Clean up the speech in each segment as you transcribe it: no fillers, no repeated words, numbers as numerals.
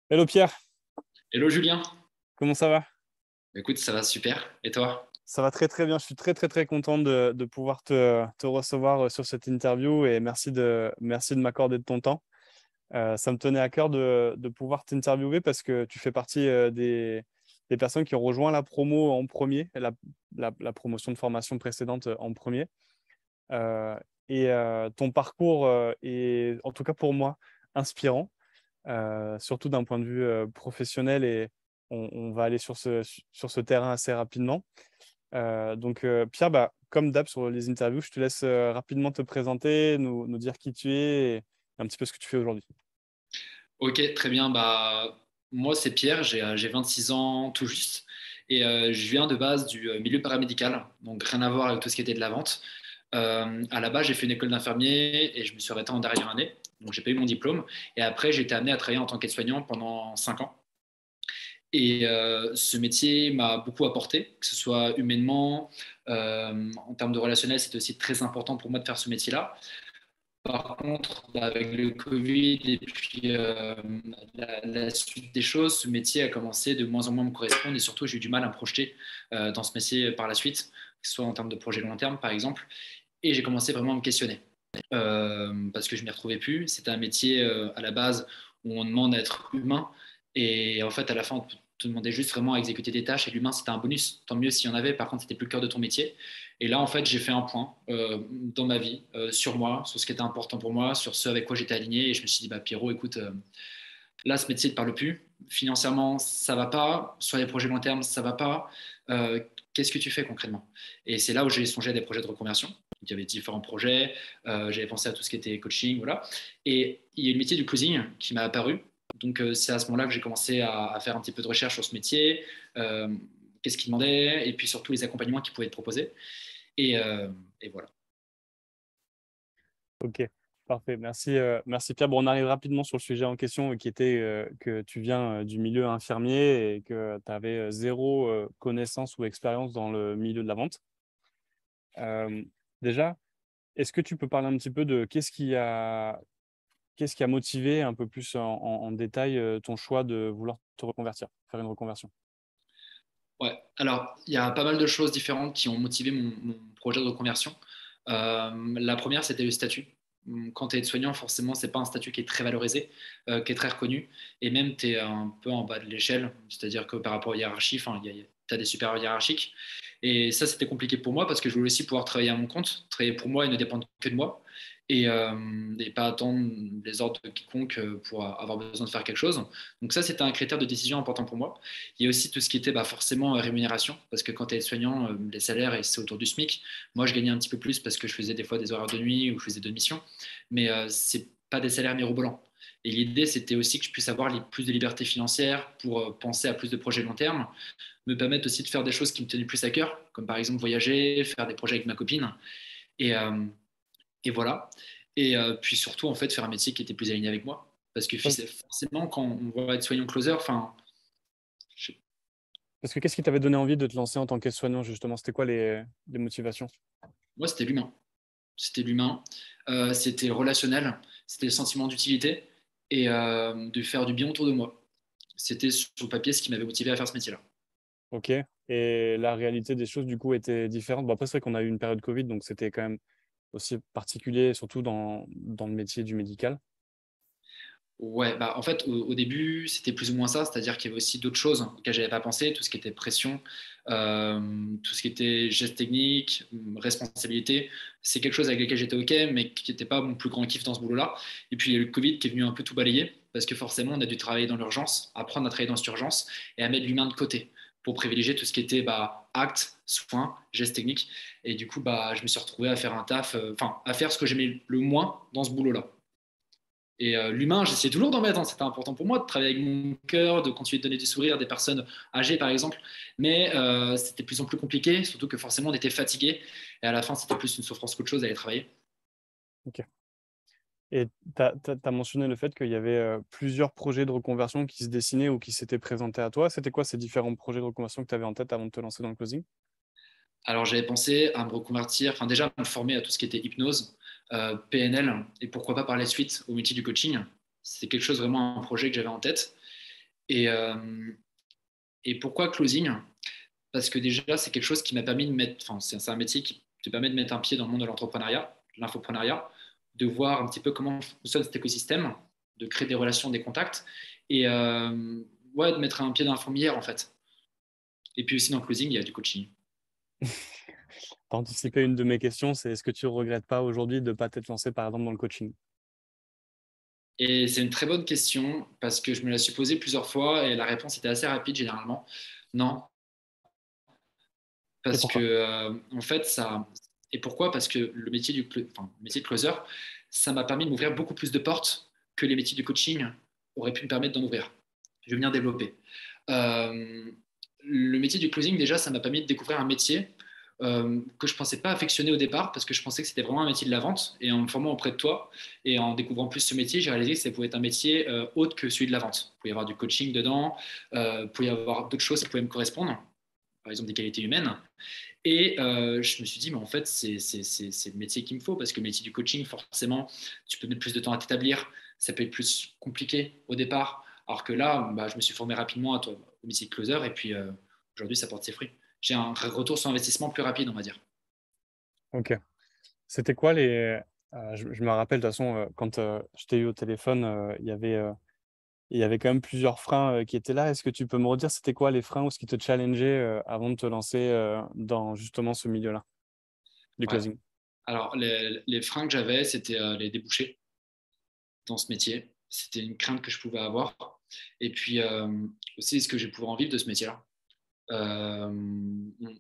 Hello Pierre, Hello Julien. comment ça va? Écoute, ça va super. Et toi? Ça va très très bien, je suis très très très content de pouvoir te recevoir sur cette interview et merci de m'accorder de ton temps. Ça me tenait à cœur de pouvoir t'interviewer parce que tu fais partie des personnes qui ont rejoint la promo en premier, la promotion de formation précédente en premier. Euh, Ton parcours est, en tout cas pour moi, inspirant, surtout d'un point de vue professionnel et on va aller sur ce terrain assez rapidement. Pierre, comme d'hab sur les interviews, je te laisse rapidement te présenter, nous dire qui tu es et un petit peu ce que tu fais aujourd'hui. Ok, très bien. Moi, c'est Pierre, j'ai 26 ans tout juste. Et je viens de base du milieu paramédical, donc rien à voir avec tout ce qui était de la vente. À la base, j'ai fait une école d'infirmier et je me suis arrêté en dernière année. Donc, j'ai pas eu mon diplôme. Et après, j'ai été amené à travailler en tant qu'aide-soignant pendant 5 ans. Et ce métier m'a beaucoup apporté, que ce soit humainement, en termes de relationnel, c'était aussi très important pour moi de faire ce métier-là. Par contre, avec le Covid et puis la suite des choses, ce métier a commencé de moins en moins à me correspondre et surtout, j'ai eu du mal à me projeter dans ce métier par la suite, que ce soit en termes de projet long terme, par exemple. Et j'ai commencé vraiment à me questionner parce que je ne m'y retrouvais plus. C'était un métier à la base où on demande à être humain et en fait, à la fin, on te demandait juste vraiment à exécuter des tâches et l'humain, c'était un bonus. Tant mieux s'il y en avait. Par contre, c'était plus le cœur de ton métier. Et là, en fait, j'ai fait un point dans ma vie sur moi, sur ce qui était important pour moi, sur ce avec quoi j'étais aligné. Et je me suis dit, Pierrot, écoute, là, ce métier ne te parle plus. Financièrement, ça va pas. Sur les projets long terme, ça va pas. Euh, Qu'est-ce que tu fais concrètement? Et c'est là où j'ai songé à des projets de reconversion. Il y avait différents projets. J'avais pensé à tout ce qui était coaching, voilà. Et il y a eu le métier du closing qui m'a apparu. Donc, c'est à ce moment-là que j'ai commencé à faire un petit peu de recherche sur ce métier. Euh, Qu'est-ce qu'il demandait? Et puis surtout les accompagnements qui pouvaient être proposés. Et, euh, et voilà. Ok, parfait. Merci Pierre. Bon, on arrive rapidement sur le sujet en question qui était que tu viens du milieu infirmier et que tu avais zéro connaissance ou expérience dans le milieu de la vente. Euh, Déjà, est-ce que tu peux parler un petit peu de qu'est-ce qui a motivé un peu plus en détail ton choix de vouloir te reconvertir, faire une reconversion? Ouais, alors il y a pas mal de choses différentes qui ont motivé mon projet de reconversion. La première, c'était le statut. Quand tu es aide-soignant, forcément, c'est pas un statut qui est très valorisé, qui est très reconnu, et même tu es un peu en bas de l'échelle, c'est-à-dire que par rapport aux hiérarchies, tu as des supérieurs hiérarchiques. Et ça, c'était compliqué pour moi parce que je voulais aussi pouvoir travailler à mon compte, travailler pour moi et ne dépendre que de moi, et pas attendre les ordres de quiconque pour avoir besoin de faire quelque chose. Donc ça, c'était un critère de décision important pour moi. Il y a aussi tout ce qui était forcément rémunération, parce que quand tu es soignant, les salaires, c'est autour du SMIC. Moi, je gagnais un petit peu plus parce que je faisais des fois des horaires de nuit ou je faisais de missions, mais c'est pas des salaires mirobolants. Et l'idée, c'était aussi que je puisse avoir plus de liberté financière pour penser à plus de projets long terme, me permettre aussi de faire des choses qui me tenaient plus à cœur, comme par exemple voyager, faire des projets avec ma copine. Et, euh, et voilà. Et puis surtout, en fait, faire un métier qui était plus aligné avec moi. Parce que forcément, quand on va être soignant closer, enfin, Parce que qu'est-ce qui t'avait donné envie de te lancer en tant qu'aide-soignant, justement? C'était quoi les motivations? moi, c'était l'humain. C'était l'humain, c'était relationnel, c'était le sentiment d'utilité et de faire du bien autour de moi. C'était sur le papier ce qui m'avait motivé à faire ce métier-là. Ok. Et la réalité des choses, du coup, était différente. Bon, après, c'est vrai qu'on a eu une période Covid, donc c'était quand même aussi particulier, surtout dans le métier du médical. Ouais, en fait, au début, c'était plus ou moins ça, c'est-à-dire qu'il y avait aussi d'autres choses auxquelles j'avais pas pensé, tout ce qui était pression, tout ce qui était gestes techniques, responsabilité. C'est quelque chose avec lequel j'étais OK, mais qui n'était pas mon plus grand kiff dans ce boulot-là. Et puis, il y a eu le Covid qui est venu un peu tout balayer, parce que forcément, on a dû travailler dans l'urgence, apprendre à travailler dans cette urgence et à mettre l'humain de côté pour privilégier tout ce qui était actes, soins, gestes techniques. Et du coup, je me suis retrouvé à faire un taf, enfin, à faire ce que j'aimais le moins dans ce boulot-là. Et l'humain, j'essaie toujours d'en mettre, hein. C'était important pour moi de travailler avec mon cœur, de continuer de donner du sourire à des personnes âgées, par exemple. Mais c'était de plus en plus compliqué, surtout que forcément, on était fatigué. Et à la fin, c'était plus une souffrance qu'autre chose d'aller travailler. Ok. Et tu as mentionné le fait qu'il y avait plusieurs projets de reconversion qui se dessinaient ou qui s'étaient présentés à toi. C'était quoi ces différents projets de reconversion que tu avais en tête avant de te lancer dans le closing? Alors, j'avais pensé à me reconvertir, enfin, déjà, à me former à tout ce qui était hypnose, PNL, et pourquoi pas par la suite au métier du coaching. C'était quelque chose, vraiment, un projet que j'avais en tête. Et, et pourquoi closing? Parce que déjà, c'est quelque chose qui m'a permis de mettre, enfin, c'est un métier qui te permet de mettre un pied dans le monde de l'entrepreneuriat, de l'infoprenariat, de voir un petit peu comment fonctionne cet écosystème, de créer des relations, des contacts, et ouais, de mettre un pied dans la fourmilière en fait. Et puis aussi dans le closing, il y a du coaching. Pour anticiper une de mes questions, c'est est-ce que tu ne regrettes pas aujourd'hui de ne pas t'être lancé par exemple dans le coaching? Et c'est une très bonne question parce que je me la suis posée plusieurs fois et la réponse était assez rapide généralement. Non, Et parce que pourquoi? en fait ça. Et pourquoi? Parce que le métier enfin, le métier de closer, ça m'a permis de m'ouvrir beaucoup plus de portes que les métiers du coaching auraient pu me permettre d'en ouvrir. Je vais venir développer. Euh, le métier du closing, déjà, ça m'a permis de découvrir un métier que je ne pensais pas affectionner au départ parce que je pensais que c'était vraiment un métier de la vente. Et en me formant auprès de toi et en découvrant plus ce métier, j'ai réalisé que ça pouvait être un métier autre que celui de la vente. Il pouvait y avoir du coaching dedans, il pouvait y avoir d'autres choses qui pouvaient me correspondre, par exemple des qualités humaines. Et je me suis dit, mais en fait, c'est le métier qu'il me faut parce que le métier du coaching, forcément, tu peux mettre plus de temps à t'établir, ça peut être plus compliqué au départ. Alors que là, bah, je me suis formé rapidement au métier de closer et puis aujourd'hui, ça porte ses fruits. J'ai un retour sur investissement plus rapide, on va dire. Ok. C'était quoi les... je me rappelle de toute façon, quand je t'ai eu au téléphone, il y avait quand même plusieurs freins qui étaient là. Est-ce que tu peux me redire c'était quoi les freins ou ce qui te challengeait avant de te lancer dans justement ce milieu-là, du Ouais. closing? Alors, les freins que j'avais, c'était les débouchés dans ce métier. C'était une crainte que je pouvais avoir. Et puis aussi, est-ce que je vais pouvoir en vivre de ce métier-là? Euh,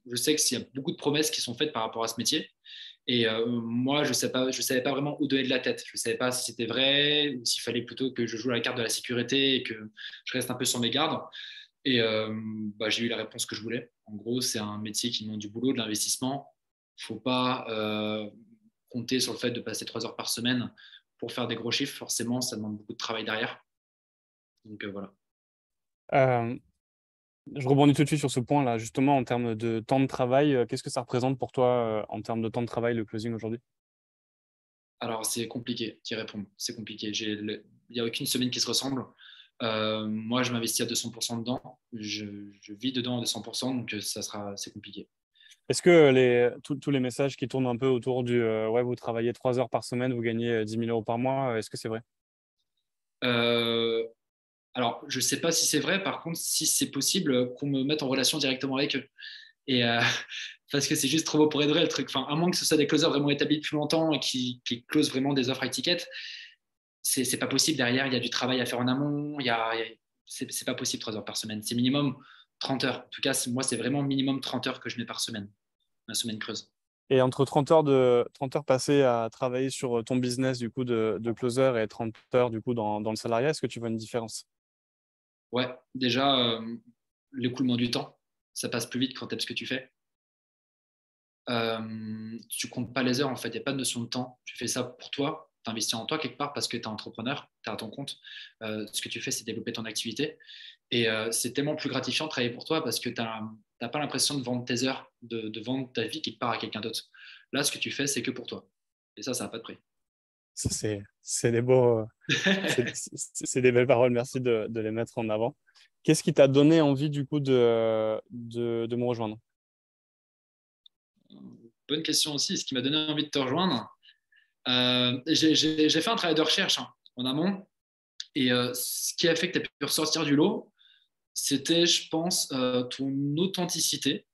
je sais qu'il y a beaucoup de promesses qui sont faites par rapport à ce métier. Et moi, je savais pas vraiment où donner de la tête. Je ne savais pas si c'était vrai ou s'il fallait plutôt que je joue la carte de la sécurité et que je reste un peu sur mes gardes. Et bah, j'ai eu la réponse que je voulais. En gros, c'est un métier qui demande du boulot, de l'investissement. Il ne faut pas compter sur le fait de passer 3 heures par semaine pour faire des gros chiffres. Forcément, ça demande beaucoup de travail derrière. Donc voilà. Euh, je rebondis tout de suite sur ce point-là, justement en termes de temps de travail. Qu'est-ce que ça représente pour toi en termes de temps de travail, le closing aujourd'hui? Alors, c'est compliqué d'y répondre. C'est compliqué. Il n'y a aucune semaine qui se ressemble. Moi, je m'investis à 200% dedans. Je vis dedans à 200%, donc c'est compliqué. Est-ce que tous les messages qui tournent un peu autour du ouais, vous travaillez 3 heures par semaine, vous gagnez 10 000 euros par mois, est-ce que c'est vrai? Euh, alors, je ne sais pas si c'est vrai. Par contre, si c'est possible, qu'on me mette en relation directement avec eux. Et parce que c'est juste trop beau pour être vrai le truc. Enfin, à moins que ce soit des closers vraiment établis depuis longtemps et qui closent vraiment des offres à étiquette, c'est pas possible. Derrière, il y a du travail à faire en amont. C'est pas possible 3 heures par semaine. C'est minimum 30 heures. En tout cas, moi, c'est vraiment minimum 30 heures que je mets par semaine, ma semaine creuse. Et entre 30 heures passées à travailler sur ton business du coup de closer et 30 heures du coup dans le salariat, est-ce que tu vois une différence? Ouais, déjà, l'écoulement du temps, ça passe plus vite quand tu aimes ce que tu fais. Tu comptes pas les heures, en fait, il n'y a pas de notion de temps. Tu fais ça pour toi, tu investis en toi quelque part parce que tu es entrepreneur, tu es à ton compte. Ce que tu fais, c'est développer ton activité. Et c'est tellement plus gratifiant de travailler pour toi parce que tu n'as pas l'impression de vendre tes heures, de vendre ta vie quelque part à quelqu'un d'autre. Là, ce que tu fais, c'est que pour toi. Et ça n'a pas de prix. Ça, c'est des beaux, c'est des belles paroles, merci de les mettre en avant. Qu'est-ce qui t'a donné envie du coup de me rejoindre? Bonne question aussi. Ce qui m'a donné envie de te rejoindre, j'ai fait un travail de recherche en amont. Et ce qui a fait que tu as pu ressortir du lot, c'était, je pense, ton authenticité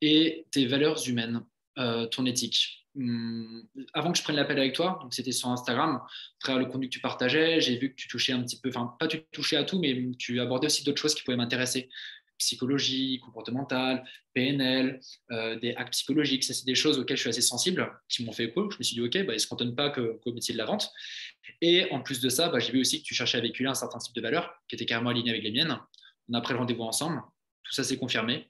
et tes valeurs humaines, ton éthique. Avant que je prenne l'appel avec toi, donc c'était sur Instagram, à travers le contenu que tu partageais, j'ai vu que tu touchais un petit peu, enfin pas tu touchais à tout, mais tu abordais aussi d'autres choses qui pouvaient m'intéresser. Psychologie, comportementale, PNL, des hacks psychologiques, ça c'est des choses auxquelles je suis assez sensible, qui m'ont fait écho. Je me suis dit, ok, bah, ils ne se cantonnent pas qu'au métier de la vente. Et en plus de ça, bah, j'ai vu aussi que tu cherchais à véhiculer un certain type de valeurs qui était carrément aligné avec les miennes. On a pris le rendez-vous ensemble, tout ça s'est confirmé.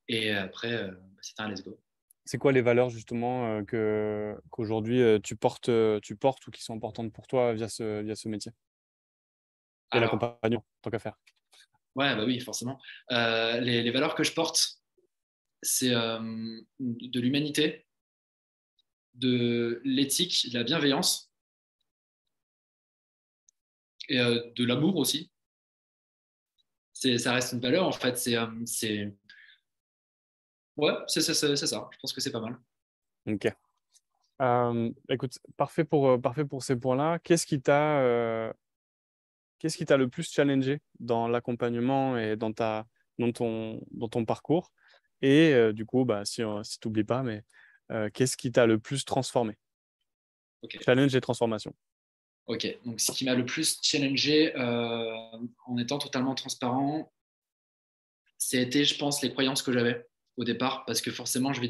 Et après, c'était un let's go. C'est quoi les valeurs justement qu'aujourd'hui tu portes ou qui sont importantes pour toi via ce métier et Alors, l'accompagnement, tant qu'à faire. ouais, bah oui, forcément. Les valeurs que je porte, c'est de l'humanité, de l'éthique, de la bienveillance et de l'amour aussi. ça reste une valeur, en fait. Ouais, c'est ça. Je pense que c'est pas mal. Ok. Écoute, parfait pour ces points-là. Qu'est-ce qui t'a le plus challengé dans l'accompagnement et dans ton parcours? Et du coup, bah, si tu n'oublies pas, mais qu'est-ce qui t'a le plus transformé? Ok. Challenge et transformation. Ok. Donc, ce qui m'a le plus challengé en étant totalement transparent, c'était, je pense, les croyances que j'avais au départ, parce que forcément, je venais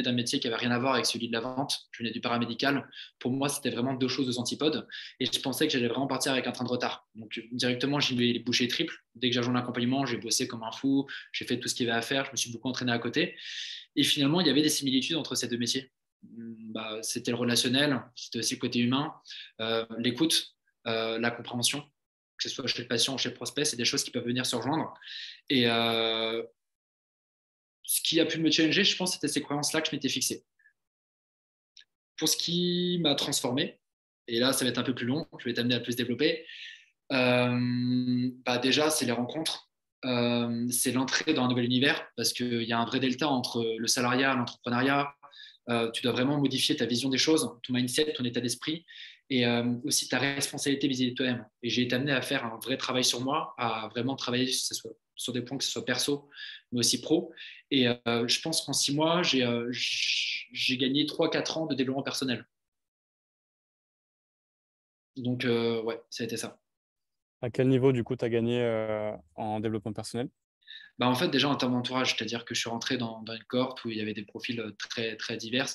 d'un métier qui avait rien à voir avec celui de la vente. Je venais du paramédical. Pour moi, c'était vraiment deux choses aux antipodes, et je pensais que j'allais vraiment partir avec un train de retard. Donc, directement, j'y vais les bouchées triples. Dès que j'ai rejoint l'accompagnement, j'ai bossé comme un fou, j'ai fait tout ce qu'il y avait à faire, je me suis beaucoup entraîné à côté. Et finalement, il y avait des similitudes entre ces deux métiers. Bah, c'était le relationnel, c'était aussi le côté humain, l'écoute, la compréhension, que ce soit chez le patient ou chez le prospect, c'est des choses qui peuvent venir se rejoindre. Et ce qui a pu me challenger, je pense, c'était ces croyances-là que je m'étais fixées. Pour ce qui m'a transformé, et là, ça va être un peu plus long, je vais t'amener à plus développer. Bah déjà, c'est les rencontres, c'est l'entrée dans un nouvel univers, parce qu'il y a un vrai delta entre le salariat, l'entrepreneuriat. Tu dois vraiment modifier ta vision des choses, ton mindset, ton état d'esprit, et aussi ta responsabilité vis-à-vis de toi-même. Et j'ai été amené à faire un vrai travail sur moi, à vraiment travailler sur des points que ce soit perso, mais aussi pro. Et je pense qu'en 6 mois, j'ai gagné 3-4 ans de développement personnel. Donc, ouais, ça a été ça. À quel niveau, du coup, tu as gagné en développement personnel? Bah, en fait, déjà en termes d'entourage, c'est-à-dire que je suis rentré dans une cohorte où il y avait des profils très, très divers.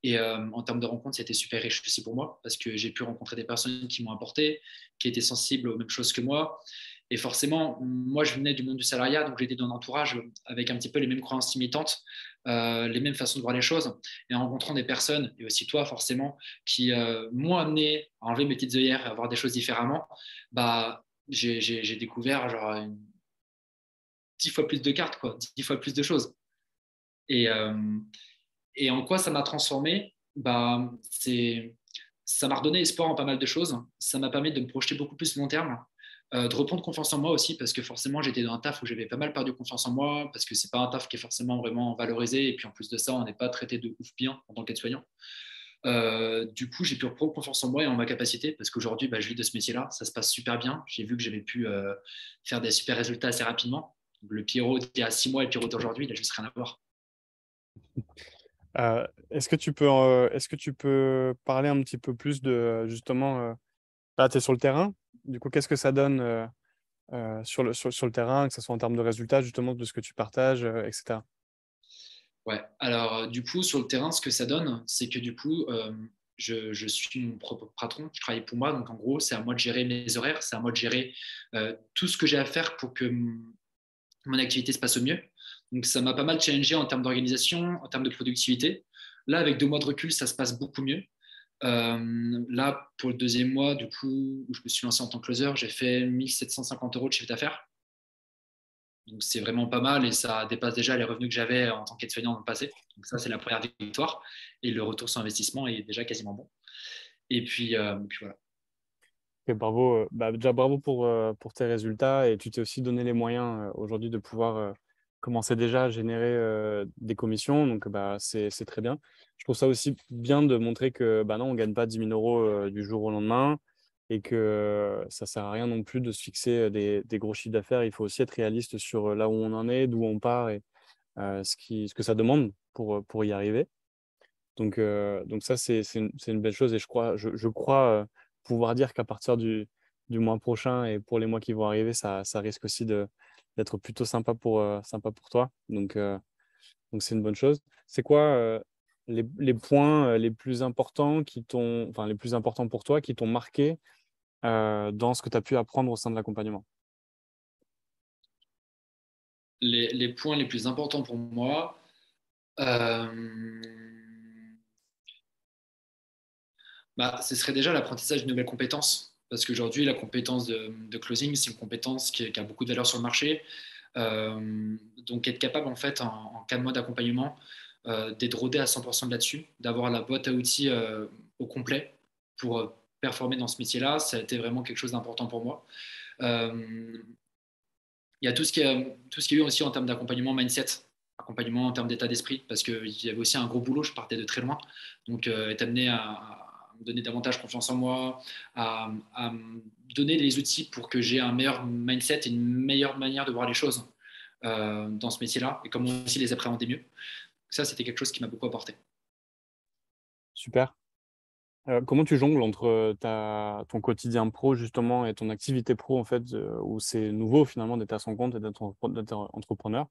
Et en termes de rencontres, c'était super riche aussi pour moi parce que j'ai pu rencontrer des personnes qui m'ont apporté, qui étaient sensibles aux mêmes choses que moi. Et forcément, moi, je venais du monde du salariat, donc j'étais dans un entourage avec un petit peu les mêmes croyances limitantes, les mêmes façons de voir les choses. Et en rencontrant des personnes, et aussi toi, forcément, qui m'ont amené à enlever mes petites œillères et à voir des choses différemment, bah, j'ai découvert genre 10 fois plus de cartes, quoi, 10 fois plus de choses. Et, et en quoi ça m'a transformé, bah, ça m'a redonné espoir en pas mal de choses. Ça m'a permis de me projeter beaucoup plus long terme, de reprendre confiance en moi aussi, parce que forcément, j'étais dans un taf où j'avais pas mal perdu confiance en moi, parce que c'est pas un taf qui est forcément vraiment valorisé. Et puis en plus de ça, on n'est pas traité de ouf bien en tant qu'aide-soignant. Du coup, j'ai pu reprendre confiance en moi et en ma capacité parce qu'aujourd'hui, bah, je vis de ce métier-là. Ça se passe super bien. J'ai vu que j'avais pu faire des super résultats assez rapidement. Le Pierrot d'il y a 6 mois et le Pierrot d'aujourd'hui, il n'a juste rien à voir. Est-ce que tu peux parler un petit peu plus de justement, là, tu es sur le terrain, du coup, qu'est-ce que ça donne sur le terrain, que ce soit en termes de résultats, justement, de ce que tu partages, etc. Ouais. Alors, du coup, sur le terrain, ce que ça donne, c'est que du coup, je suis mon propre patron. Je travaille pour moi. Donc, en gros, c'est à moi de gérer mes horaires. C'est à moi de gérer tout ce que j'ai à faire pour que mon activité se passe au mieux. Donc, ça m'a pas mal challengé en termes d'organisation, en termes de productivité. Là, avec 2 mois de recul, ça se passe beaucoup mieux. Là, pour le deuxième mois, du coup, où je me suis lancé en tant que closer, j'ai fait 1 750 € de chiffre d'affaires. Donc, c'est vraiment pas mal et ça dépasse déjà les revenus que j'avais en tant qu'aide-soignant dans le passé. Donc, ça, c'est la première victoire. Et le retour sur investissement est déjà quasiment bon. Et puis voilà. Et bravo, bah, déjà bravo pour tes résultats et tu t'es aussi donné les moyens aujourd'hui de pouvoir commencer déjà à générer des commissions. Donc, bah, c'est très bien. Je trouve ça aussi bien de montrer que bah, non, on ne gagne pas 10 000 € du jour au lendemain et que ça ne sert à rien non plus de se fixer des gros chiffres d'affaires. Il faut aussi être réaliste sur là où on en est, d'où on part et ce que ça demande pour y arriver. Donc ça, c'est une belle chose et je crois pouvoir dire qu'à partir du mois prochain et pour les mois qui vont arriver, ça risque aussi d'être plutôt sympa pour toi. Donc c'est une bonne chose. C'est quoi les points les plus importants enfin, les plus importants pour toi qui t'ont marqué dans ce que tu as pu apprendre au sein de l'accompagnement? Les points les plus importants pour moi, euh, bah, ce serait déjà l'apprentissage de nouvelles compétences. Parce qu'aujourd'hui, la compétence de closing, c'est une compétence qui a beaucoup de valeur sur le marché. Donc, être capable, en fait, en cas de mode d'accompagnement, d'être rodé à 100% là-dessus, d'avoir la boîte à outils au complet pour performer dans ce métier-là, ça a été vraiment quelque chose d'important pour moi. Euh, Il y a tout ce qui est eu aussi en termes d'accompagnement mindset, accompagnement en termes d'état d'esprit, parce qu'il y avait aussi un gros boulot, je partais de très loin. Donc, être amené à me donner davantage confiance en moi, à me donner les outils pour que j'ai un meilleur mindset et une meilleure manière de voir les choses dans ce métier-là, et comment aussi les appréhender mieux. Ça, c'était quelque chose qui m'a beaucoup apporté. Super. Comment tu jongles entre ton quotidien pro justement et ton activité pro en fait, où c'est nouveau finalement d'être à son compte et d'être entrepreneur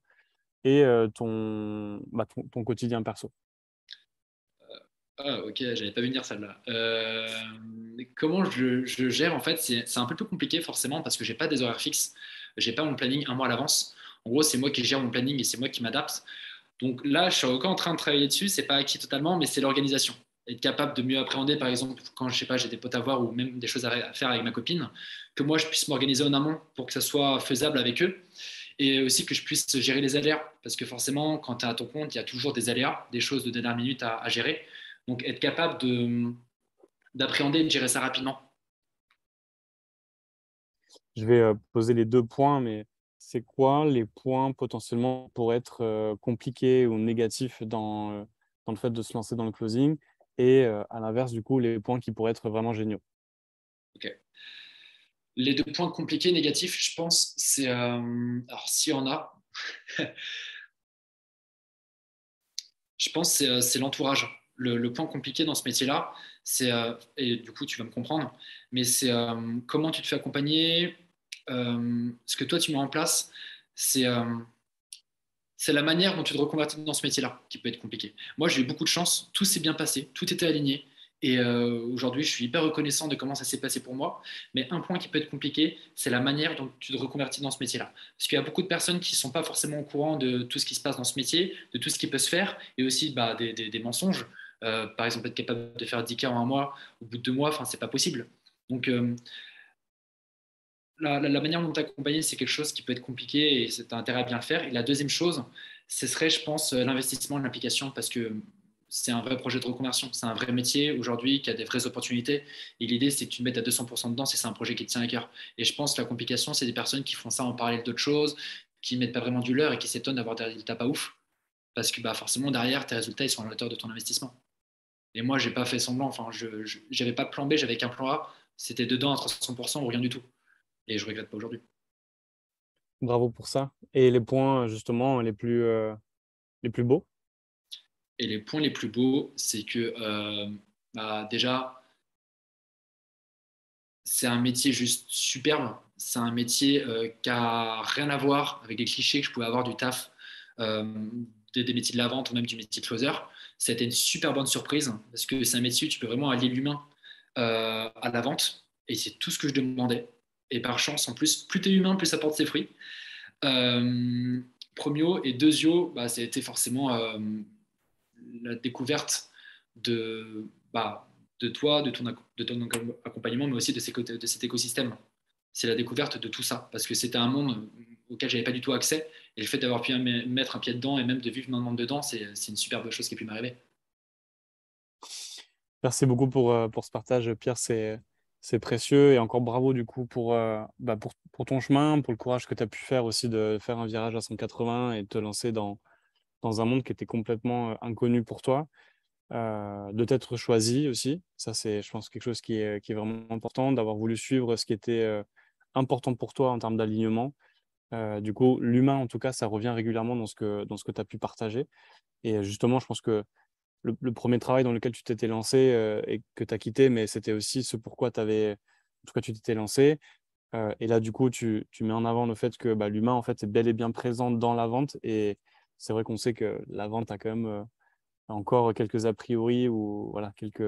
et ton quotidien perso? Ah, ok, j'avais pas vu venir celle-là. Comment je gère, en fait, c'est un peu plus compliqué forcément parce que j'ai pas des horaires fixes, j'ai pas mon planning un mois à l'avance. En gros, c'est moi qui gère mon planning et c'est moi qui m'adapte. Donc là, je suis encore en train de travailler dessus, c'est pas acquis totalement, mais c'est l'organisation. Être capable de mieux appréhender, par exemple, quand je sais pas, j'ai des potes à voir ou même des choses à faire avec ma copine, que moi je puisse m'organiser en amont pour que ça soit faisable avec eux et aussi que je puisse gérer les aléas. Parce que forcément, quand tu es à ton compte, il y a toujours des aléas, des choses de dernière minute à gérer. Donc être capable d'appréhender et de gérer ça rapidement. Je vais poser les deux points, mais c'est quoi les points potentiellement pour être compliqués ou négatifs dans le fait de se lancer dans le closing et à l'inverse, du coup, les points qui pourraient être vraiment géniaux? Ok. Les deux points compliqués, négatifs, je pense, c'est. Alors, s'il y en a, je pense que c'est l'entourage. Le point compliqué dans ce métier-là, et du coup tu vas me comprendre, mais c'est comment tu te fais accompagner, ce que toi tu mets en place, c'est c'est la manière dont tu te reconvertis dans ce métier-là qui peut être compliqué. Moi j'ai eu beaucoup de chance, tout s'est bien passé, tout était aligné, et aujourd'hui je suis hyper reconnaissant de comment ça s'est passé pour moi, mais un point qui peut être compliqué, c'est la manière dont tu te reconvertis dans ce métier-là. Parce qu'il y a beaucoup de personnes qui ne sont pas forcément au courant de tout ce qui se passe dans ce métier, de tout ce qui peut se faire, et aussi bah, des mensonges. Par exemple, être capable de faire 10K en un mois, au bout de 2 mois, enfin, c'est pas possible. Donc, la manière dont tu accompagnes, c'est quelque chose qui peut être compliqué et tu as intérêt à bien le faire. Et la deuxième chose, ce serait, je pense, l'investissement, l'implication, parce que c'est un vrai projet de reconversion. C'est un vrai métier aujourd'hui qui a des vraies opportunités. Et l'idée, c'est que tu te mettes à 200% dedans si c'est un projet qui te tient à cœur. Et je pense que la complication, c'est des personnes qui font ça en parallèle d'autres choses, qui ne mettent pas vraiment du leur et qui s'étonnent d'avoir des résultats pas ouf. Parce que bah, forcément, derrière, tes résultats, ils sont à la hauteur de ton investissement. Et moi, j'ai pas fait semblant. Enfin, je n'avais pas de plan B, j'avais qu'un plan A. C'était dedans à 300% ou rien du tout. Et je regrette pas aujourd'hui. Bravo pour ça. Et les points justement les plus beaux? Et les points les plus beaux, c'est que bah, déjà, c'est un métier juste superbe. C'est un métier qui a rien à voir avec les clichés que je pouvais avoir du taf, euh, des métiers de la vente ou même du métier de closer. C'était une super bonne surprise parce que c'est un métier où tu peux vraiment allier l'humain à la vente. Et c'est tout ce que je demandais. Et par chance, en plus, plus tu es humain, plus ça porte ses fruits. Euh, Premio et Deuxio, bah, c'était forcément la découverte de, bah, de toi, de ton accompagnement, mais aussi de cet écosystème. C'est la découverte de tout ça, parce que c'était un monde auquel j'avais pas du tout accès, et le fait d'avoir pu mettre un pied dedans et même de vivre maintenant dedans, c'est une superbe chose qui a pu m'arriver. Merci beaucoup pour ce partage, Pierre. C'est précieux et encore bravo du coup pour ton chemin, pour le courage que tu as pu faire aussi de faire un virage à 180 et de te lancer dans un monde qui était complètement inconnu pour toi, de t'être choisi aussi. Ça, c'est, je pense, quelque chose qui est vraiment important, d'avoir voulu suivre ce qui était important pour toi en termes d'alignement. Du coup, l'humain, en tout cas, ça revient régulièrement dans ce que tu as pu partager. Et justement, je pense que le premier travail dans lequel tu t'étais lancé et que tu as quitté, mais c'était aussi ce pourquoi en tout cas, tu t'étais lancé. Et là, du coup, tu mets en avant le fait que bah, l'humain, en fait, est bel et bien présent dans la vente. Et c'est vrai qu'on sait que la vente a quand même encore quelques a priori ou voilà, quelques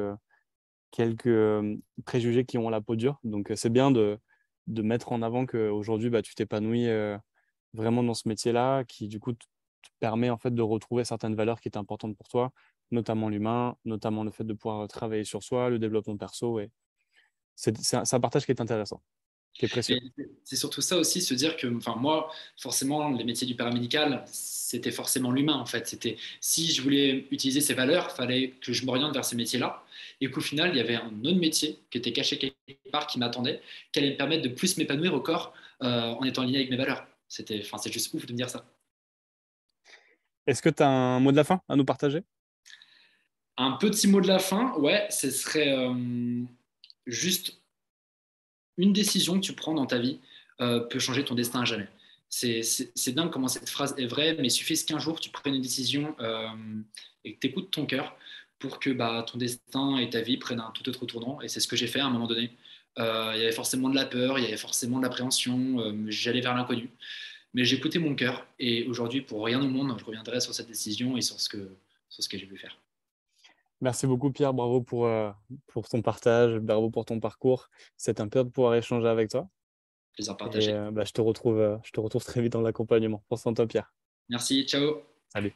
préjugés qui ont la peau dure. Donc, c'est bien de mettre en avant qu'aujourd'hui, bah, tu t'épanouis vraiment dans ce métier-là, qui du coup te permet en fait de retrouver certaines valeurs qui étaient importantes pour toi, notamment l'humain, notamment le fait de pouvoir travailler sur soi, le développement perso. Et c'est un partage qui est intéressant, qui est précieux. Et c'est surtout ça aussi, se dire que, enfin, moi, forcément, les métiers du paramédical, c'était forcément l'humain, en fait. C'était, si je voulais utiliser ces valeurs, il fallait que je m'oriente vers ces métiers-là. Et qu'au final, il y avait un autre métier qui était caché quelque part, qui m'attendait, qui allait me permettre de plus m'épanouir au corps en étant aligné avec mes valeurs. C'est juste ouf de me dire ça. Est-ce que tu as un mot de la fin à nous partager? Un petit mot de la fin, ouais, ce serait juste une décision que tu prends dans ta vie peut changer ton destin à jamais. C'est dingue comment cette phrase est vraie, mais il suffit qu'un jour tu prennes une décision et que tu écoutes ton cœur pour que ton destin et ta vie prennent un tout autre tournant. Et c'est ce que j'ai fait à un moment donné. Il y avait forcément de la peur, il y avait forcément de l'appréhension, j'allais vers l'inconnu. Mais j'ai écouté mon cœur et aujourd'hui, pour rien au monde, je reviendrai sur cette décision et sur ce que j'ai voulu faire. Merci beaucoup, Pierre. Bravo pour ton partage. Bravo pour ton parcours. C'est un plaisir de pouvoir échanger avec toi. Plaisir Et partagé. je te retrouve très vite dans l'accompagnement. Prends soin de toi, Pierre. Merci, ciao. Salut.